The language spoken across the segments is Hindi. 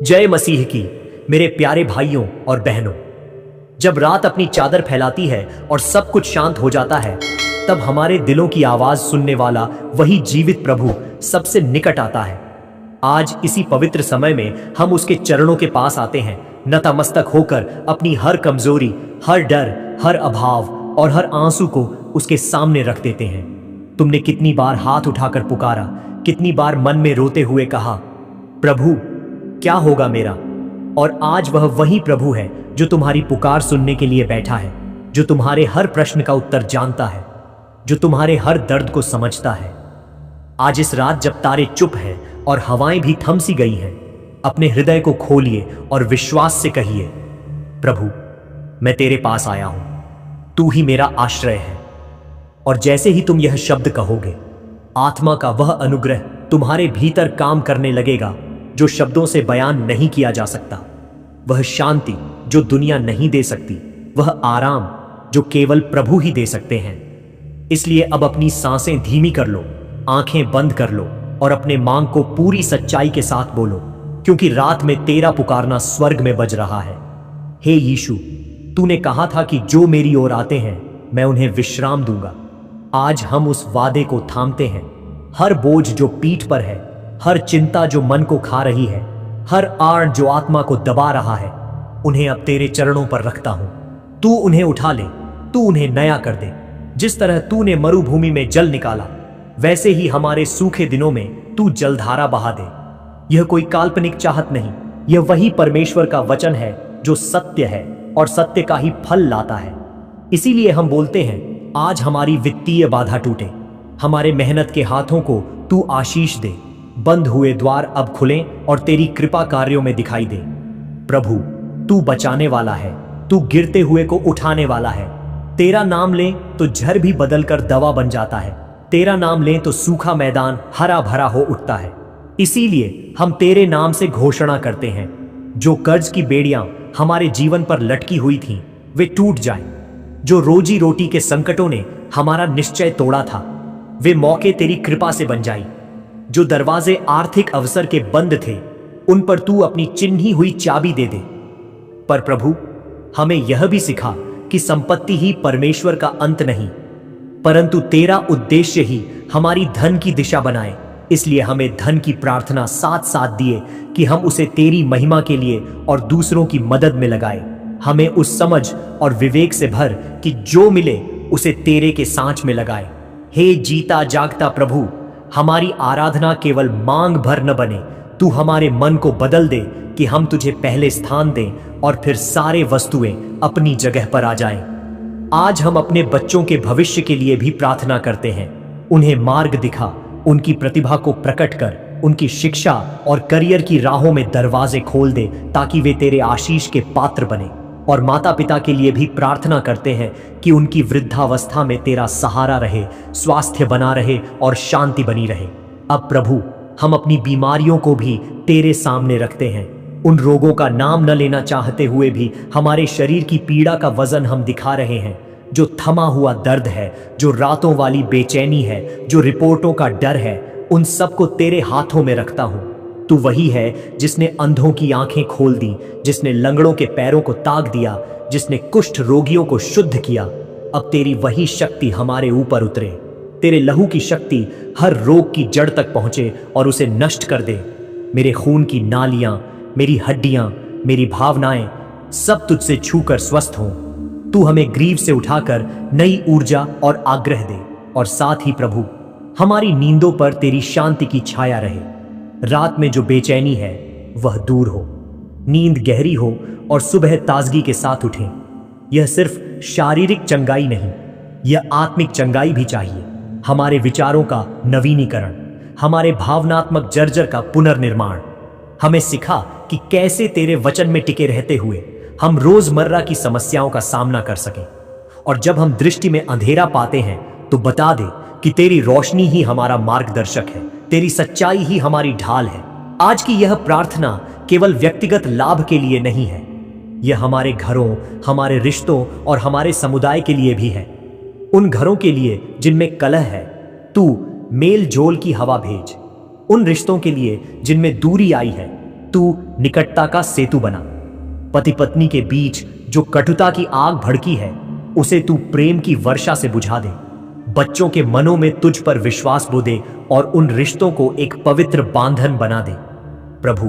जय मसीह की। मेरे प्यारे भाइयों और बहनों, जब रात अपनी चादर फैलाती है और सब कुछ शांत हो जाता है, तब हमारे दिलों की आवाज सुनने वाला वही जीवित प्रभु सबसे निकट आता है। आज इसी पवित्र समय में हम उसके चरणों के पास आते हैं, नतमस्तक होकर अपनी हर कमजोरी, हर डर, हर अभाव और हर आंसू को उसके सामने रख देते हैं। तुमने कितनी बार हाथ उठाकर पुकारा, कितनी बार मन में रोते हुए कहा, प्रभु क्या होगा मेरा? और आज वह वही प्रभु है जो तुम्हारी पुकार सुनने के लिए बैठा है, जो तुम्हारे हर प्रश्न का उत्तर जानता है, जो तुम्हारे हर दर्द को समझता है। आज इस रात जब तारे चुप हैं और हवाएं भी थम सी गई हैं, अपने हृदय को खोलिए और विश्वास से कहिए, प्रभु मैं तेरे पास आया हूं, तू ही मेरा आश्रय है। और जैसे ही तुम यह शब्द कहोगे, आत्मा का वह अनुग्रह तुम्हारे भीतर काम करने लगेगा जो शब्दों से बयान नहीं किया जा सकता। वह शांति जो दुनिया नहीं दे सकती, वह आराम जो केवल प्रभु ही दे सकते हैं। इसलिए अब अपनी सांसें धीमी कर लो, आंखें बंद कर लो और अपने मांग को पूरी सच्चाई के साथ बोलो, क्योंकि रात में तेरा पुकारना स्वर्ग में बज रहा है। हे यीशु, तूने कहा था कि जो मेरी ओर आते हैं मैं उन्हें विश्राम दूंगा। आज हम उस वादे को थामते हैं। हर बोझ जो पीठ पर है, हर चिंता जो मन को खा रही है, हर आड़ जो आत्मा को दबा रहा है, उन्हें अब तेरे चरणों पर रखता हूं। तू उन्हें उठा ले, तू उन्हें नया कर दे। जिस तरह तूने मरुभूमि में जल निकाला, वैसे ही हमारे सूखे दिनों में तू जलधारा बहा दे। यह कोई काल्पनिक चाहत नहीं, यह वही परमेश्वर का वचन है जो सत्य है और सत्य का ही फल लाता है। इसीलिए हम बोलते हैं, आज हमारी वित्तीय बाधा टूटे, हमारे मेहनत के हाथों को तू आशीष दे, बंद हुए द्वार अब खुलें और तेरी कृपा कार्यों में दिखाई दे। प्रभु तू बचाने वाला है, तू गिरते हुए को उठाने वाला है। तेरा नाम लें तो झर भी बदलकर दवा बन जाता है, तेरा नाम लें तो सूखा मैदान हरा भरा हो उठता है। इसीलिए हम तेरे नाम से घोषणा करते हैं, जो कर्ज की बेड़ियां हमारे जीवन पर लटकी हुई थीं, वे टूट जाएं। जो रोजी रोटी के संकटों ने हमारा निश्चय तोड़ा था, वे मौके तेरी कृपा से बन जाई। जो दरवाजे आर्थिक अवसर के बंद थे, उन पर तू अपनी चिन्ही हुई चाबी दे दे। पर प्रभु हमें यह भी सिखा कि संपत्ति ही परमेश्वर का अंत नहीं, परंतु तेरा उद्देश्य ही हमारी धन की दिशा बनाए। इसलिए हमें धन की प्रार्थना साथ साथ दिए कि हम उसे तेरी महिमा के लिए और दूसरों की मदद में लगाए। हमें उस समझ और विवेक से भर कि जो मिले उसे तेरे के सांच में लगाए। हे जीता जागता प्रभु, हमारी आराधना केवल मांग भर न बने, तू हमारे मन को बदल दे कि हम तुझे पहले स्थान दें और फिर सारे वस्तुएं अपनी जगह पर आ जाएं। आज हम अपने बच्चों के भविष्य के लिए भी प्रार्थना करते हैं। उन्हें मार्ग दिखा, उनकी प्रतिभा को प्रकट कर, उनकी शिक्षा और करियर की राहों में दरवाजे खोल दे, ताकि वे तेरे आशीष के पात्र बने। और माता पिता के लिए भी प्रार्थना करते हैं कि उनकी वृद्धावस्था में तेरा सहारा रहे, स्वास्थ्य बना रहे और शांति बनी रहे। अब प्रभु हम अपनी बीमारियों को भी तेरे सामने रखते हैं। उन रोगों का नाम न लेना चाहते हुए भी हमारे शरीर की पीड़ा का वजन हम दिखा रहे हैं। जो थमा हुआ दर्द है, जो रातों वाली बेचैनी है, जो रिपोर्टों का डर है, उन सबको तेरे हाथों में रखता हूं। तू वही है जिसने अंधों की आंखें खोल दी, जिसने लंगड़ों के पैरों को ताक दिया, जिसने कुष्ठ रोगियों को शुद्ध किया। अब तेरी वही शक्ति हमारे ऊपर उतरे। तेरे लहू की शक्ति हर रोग की जड़ तक पहुंचे और उसे नष्ट कर दे। मेरे खून की नालियां, मेरी हड्डियां, मेरी भावनाएं सब तुझसे छूकर स्वस्थ हों। तू हमें ग्रीव से उठाकर नई ऊर्जा और आग्रह दे। और साथ ही प्रभु हमारी नींदों पर तेरी शांति की छाया रहे। रात में जो बेचैनी है वह दूर हो, नींद गहरी हो और सुबह ताजगी के साथ उठें। यह सिर्फ शारीरिक चंगाई नहीं, यह आत्मिक चंगाई भी चाहिए। हमारे विचारों का नवीनीकरण, हमारे भावनात्मक जर्जर का पुनर्निर्माण। हमें सिखा कि कैसे तेरे वचन में टिके रहते हुए हम रोजमर्रा की समस्याओं का सामना कर सकें। और जब हम दृष्टि में अंधेरा पाते हैं तो बता दे कि तेरी रोशनी ही हमारा मार्गदर्शक है, तेरी सच्चाई ही हमारी ढाल है। आज की यह प्रार्थना केवल व्यक्तिगत लाभ के लिए नहीं है, यह हमारे घरों, हमारे रिश्तों और हमारे समुदाय के लिए भी है। उन घरों के लिए जिनमें कलह है, तू मेल जोल की हवा भेज। उन रिश्तों के लिए जिनमें दूरी आई है, तू निकटता का सेतु बना। पति पत्नी के बीच जो कटुता की आग भड़की है, उसे तू प्रेम की वर्षा से बुझा दे। बच्चों के मनों में तुझ पर विश्वास बो दे और उन रिश्तों को एक पवित्र बांधन बना दे। प्रभु,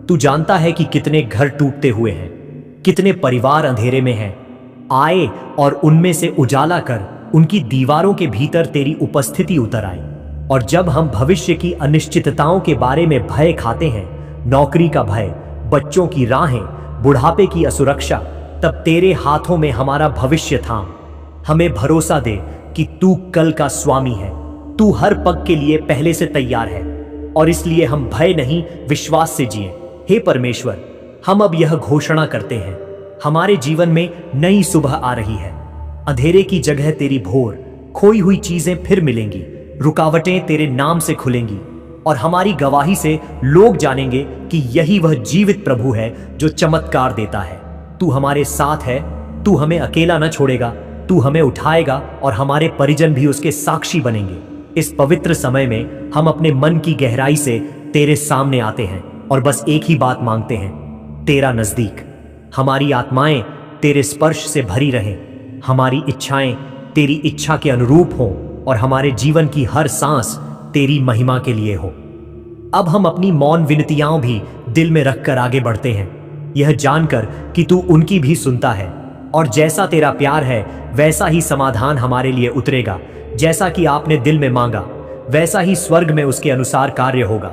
तू जानता है कि कितने घर टूटते हुए हैं, कितने परिवार अंधेरे में हैं। आए और उनमें से उजाला कर उनकी दीवारों के भीतर तेरी उपस्थिति उतर आए। और जब हम भविष्य की अनिश्चितताओं के बारे में भय खाते हैं, नौकरी का भय, बच्चों की राहें, बुढ़ापे की असुरक्षा, तब तेरे हाथों में हमारा भविष्य थाम। हमें भरोसा दे कि तू कल का स्वामी है। तू हर पग के लिए पहले से तैयार है और इसलिए हम भय नहीं, विश्वास से जिए। हे परमेश्वर, हम अब यह घोषणा करते हैं, हमारे जीवन में नई सुबह आ रही है। अंधेरे की जगह तेरी भोर, खोई हुई चीजें फिर मिलेंगी, रुकावटें तेरे नाम से खुलेंगी और हमारी गवाही से लोग जानेंगे कि यही वह जीवित प्रभु है जो चमत्कार देता है। तू हमारे साथ है, तू हमें अकेला न छोड़ेगा, तू हमें उठाएगा और हमारे परिजन भी उसके साक्षी बनेंगे। इस पवित्र समय में हम अपने मन की गहराई से तेरे सामने आते हैं और बस एक ही बात मांगते हैं, तेरा नजदीक। हमारी आत्माएं तेरे स्पर्श से भरी रहें, हमारी इच्छाएं तेरी इच्छा के अनुरूप हों और हमारे जीवन की हर सांस तेरी महिमा के लिए हो। अब हम अपनी मौन विनतियां भी दिल में रखकर आगे बढ़ते हैं, यह जानकर कि तू उनकी भी सुनता है और जैसा तेरा प्यार है वैसा ही समाधान हमारे लिए उतरेगा। जैसा कि आपने दिल में मांगा वैसा ही स्वर्ग में उसके अनुसार कार्य होगा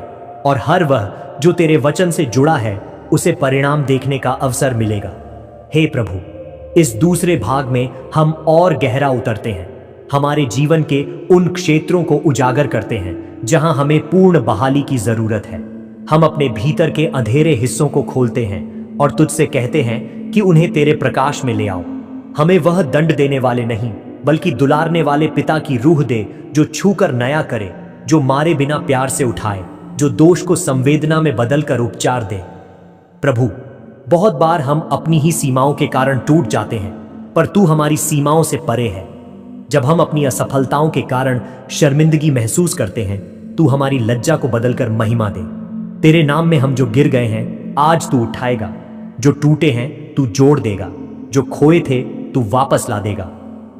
और हर वह जो तेरे वचन से जुड़ा है उसे परिणाम देखने का अवसर मिलेगा। हे प्रभु, इस दूसरे भाग में हम और गहरा उतरते हैं, हमारे जीवन के उन क्षेत्रों को उजागर करते हैं जहां हमें पूर्ण बहाली की जरूरत है। हम अपने भीतर के अंधेरे हिस्सों को खोलते हैं और तुझसे कहते हैं कि उन्हें तेरे प्रकाश में ले आओ। हमें वह दंड देने वाले नहीं बल्कि दुलारने वाले पिता की रूह दे, जो छूकर नया करे, जो मारे बिना प्यार से उठाए, जो दोष को संवेदना में बदलकर उपचार दे। प्रभु, बहुत बार हम अपनी ही सीमाओं के कारण टूट जाते हैं, पर तू हमारी सीमाओं से परे है। जब हम अपनी असफलताओं के कारण शर्मिंदगी महसूस करते हैं, तू हमारी लज्जा को बदलकर महिमा दे। तेरे नाम में हम जो गिर गए हैं आज तू उठाएगा, जो टूटे हैं तू जोड़ देगा, जो खोए थे तू वापस ला देगा।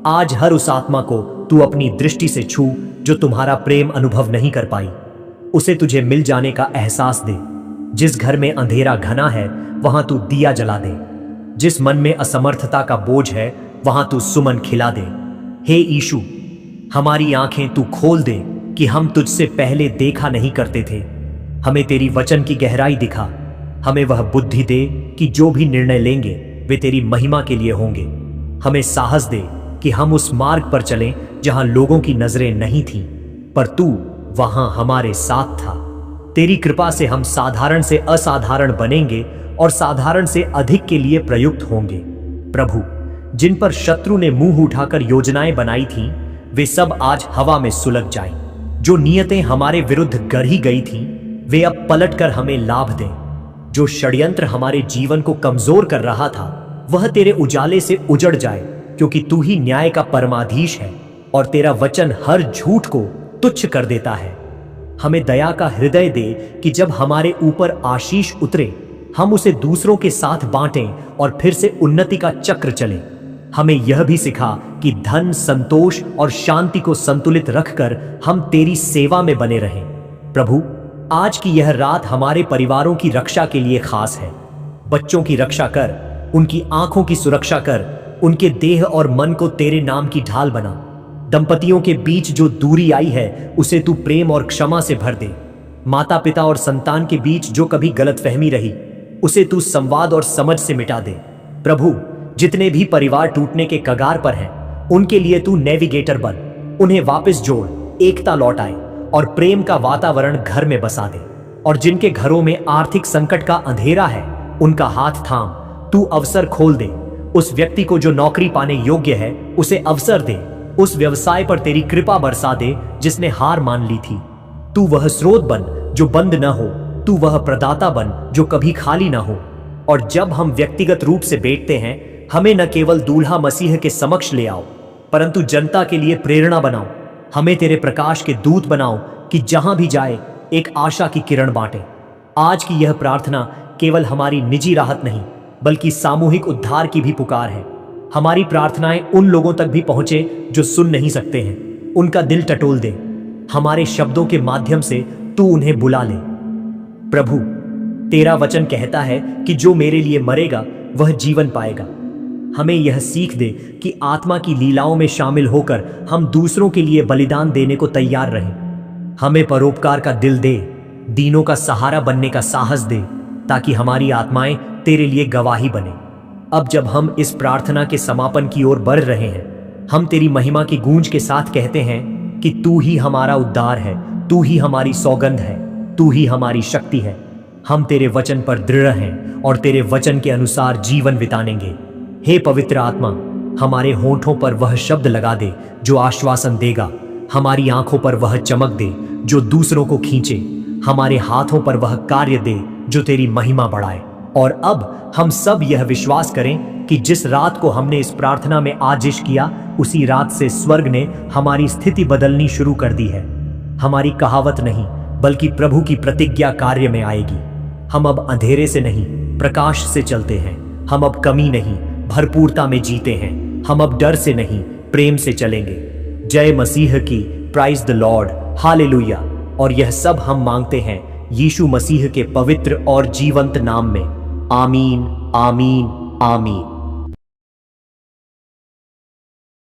आज हर उस आत्मा को तू अपनी दृष्टि से छू जो तुम्हारा प्रेम अनुभव नहीं कर पाई, उसे तुझे मिल जाने का एहसास दे। जिस घर में अंधेरा घना है वहां तू दिया जला दे, जिस मन में असमर्थता का बोझ है वहां तू सुमन खिला दे। हे यीशु, हमारी आंखें तू खोल दे कि हम तुझसे पहले देखा नहीं करते थे। हमें तेरी वचन की गहराई दिखा, हमें वह बुद्धि दे कि जो भी निर्णय लेंगे वे तेरी महिमा के लिए होंगे। हमें साहस दे कि हम उस मार्ग पर चलें जहां लोगों की नजरें नहीं थीं, पर तू वहां हमारे साथ था। तेरी कृपा से हम साधारण से असाधारण बनेंगे और साधारण से अधिक के लिए प्रयुक्त होंगे। प्रभु, जिन पर शत्रु ने मुंह उठाकर योजनाएं बनाई थीं, वे सब आज हवा में सुलग जाएं। जो नियतें हमारे विरुद्ध गढ़ी गई थीं, वे अब पलटकर हमें लाभ दें। जो षड्यंत्र हमारे जीवन को कमजोर कर रहा था, वह तेरे उजाले से उजड़ जाए, क्योंकि तू ही न्याय का परमाधीश है और तेरा वचन हर झूठ को तुच्छ कर देता है। हमें दया का हृदय दे कि जब हमारे ऊपर आशीष उतरे, हम उसे दूसरों के साथ बांटें और फिर से उन्नति का चक्र चले। हमें यह भी सिखा कि धन, संतोष और शांति को संतुलित रखकर हम तेरी सेवा में बने रहें। प्रभु, आज की यह रात हमारे परिवारों की रक्षा के लिए खास है। बच्चों की रक्षा कर, उनकी आंखों की सुरक्षा कर, उनके देह और मन को तेरे नाम की ढाल बना। दंपतियों के बीच जो दूरी आई है उसे तू प्रेम और क्षमा से भर दे। माता पिता और संतान के बीच जो कभी गलतफहमी रही, उसे तू संवाद और समझ से मिटा दे। प्रभु, जितने भी परिवार टूटने के कगार पर हैं, उनके लिए तू नेविगेटर बन, उन्हें वापस जोड़, एकता लौट आए और प्रेम का वातावरण घर में बसा दे। और जिनके घरों में आर्थिक संकट का अंधेरा है, उनका हाथ थाम, तू अवसर खोल दे। उस व्यक्ति को जो नौकरी पाने योग्य है, उसे अवसर दे। उस व्यवसाय पर तेरी कृपा बरसा दे जिसने हार मान ली थी। तू वह स्रोत बन जो बंद न हो, तू वह प्रदाता बन जो कभी खाली ना हो। और जब हम व्यक्तिगत रूप से बैठते हैं, हमें न केवल दूल्हा मसीह के समक्ष ले आओ, परंतु जनता के लिए प्रेरणा बनाओ। हमें तेरे प्रकाश के दूत बनाओ कि जहां भी जाए एक आशा की किरण बांटे। आज की यह प्रार्थना केवल हमारी निजी राहत नहीं बल्कि सामूहिक उद्धार की भी पुकार है। हमारी प्रार्थनाएं उन लोगों तक भी पहुंचे जो सुन नहीं सकते हैं। उनका दिल टटोल दे। हमारे शब्दों के माध्यम से तू उन्हें बुला ले। प्रभु, तेरा वचन कहता है कि जो मेरे लिए मरेगा वह जीवन पाएगा। हमें यह सीख दे कि आत्मा की लीलाओं में शामिल होकर हम दूसरों के लिए बलिदान देने को तैयार रहें। हमें परोपकार का दिल दे, दीनों का सहारा बनने का साहस दे, ताकि हमारी आत्माएं तेरे लिए गवाही बने। अब जब हम इस प्रार्थना के समापन की ओर बढ़ रहे हैं, हम तेरी महिमा की गूंज के साथ कहते हैं कि तू ही हमारा उद्धार है, तू ही हमारी सौगंध है, तू ही हमारी शक्ति है। हम तेरे वचन पर दृढ़ हैं और तेरे वचन के अनुसार जीवन बिताएंगे। हे पवित्र आत्मा, हमारे होठों पर वह शब्द लगा दे जो आश्वासन देगा, हमारी आंखों पर वह चमक दे जो दूसरों को खींचे, हमारे हाथों पर वह कार्य दे जो तेरी महिमा बढ़ाए। और अब हम सब यह विश्वास करें कि जिस रात को हमने इस प्रार्थना में आजिश किया, उसी रात से स्वर्ग ने हमारी स्थिति बदलनी शुरू कर दी है। हमारी कहावत नहीं बल्कि प्रभु की प्रतिज्ञा कार्य में आएगी। हम अब अंधेरे से नहीं प्रकाश से चलते हैं। हम अब कमी नहीं भरपूरता में जीते हैं। हम अब डर से नहीं प्रेम से चलेंगे। जय मसीह की, प्राइज द लॉर्ड, हालेलुया। और यह सब हम मांगते हैं यीशु मसीह के पवित्र और जीवंत नाम में। आमीन, आमीन, आमीन।